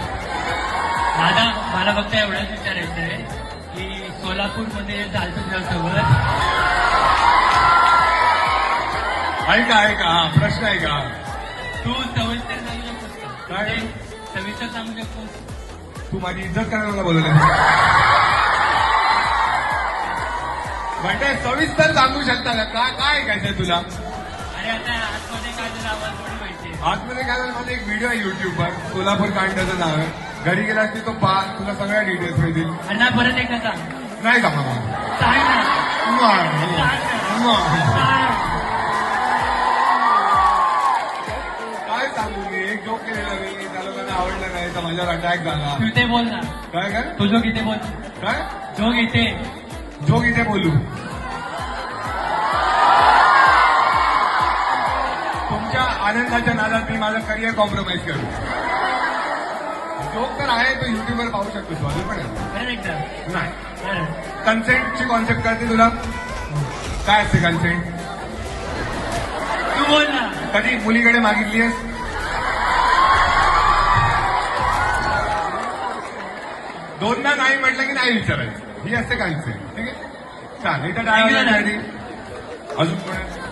दादा मला फक्त एवढंच विचारायचं आहे की सोलापूरमध्ये चालतो तुझ्यासोबत ऐका प्रश्न आहे का तू सविस्तर सांगू शकतोस का? काय? सविस्तर सांगू शकतोस? तू माझी इज्जत करायला बोलवलं म्हणजे सविस्तर सांगू शकता का काय ऐकायचंय तुला अरे आता आतमध्ये काय तुला आवाज थोडी माहिती आतमध्ये काय झालं माझा एक व्हिडिओ आहे युट्यूबवर सोलापूर कांडाचं नाव आहे घरी गेलास की तो पहा तुला सगळ्या डिटेल्स मिळतील अण्णा परत एकदा सांग नाही का मामा सांग ना काय सांगू मी एक जोक केलेला मी त्या लोकांना आवडलं नाही तर माझ्यावर अटॅक झाला तू ते बोल ना काय काय तू जो इथे बोल काय जोग इथे जोक इथे बोलू तुमच्या आनंदाच्या नादात मी माझं करिअर कॉम्प्रोमाइज करू जोक तर आहे तो युट्यूबवर पाहू शकतो तू अजून पण आहे. परत एकदा नाही बरं. कन्सेंटची कॉन्सेप्ट कळते तुला काय असते कन्सेंट तू बोल ना कधी मुलीकडे मागितली आहेस दोनदा नाही म्हटलं की नाही विचारायचं ही असते कन्सेंट ठीक आहे चाल इथं काय अजून कोण आहे?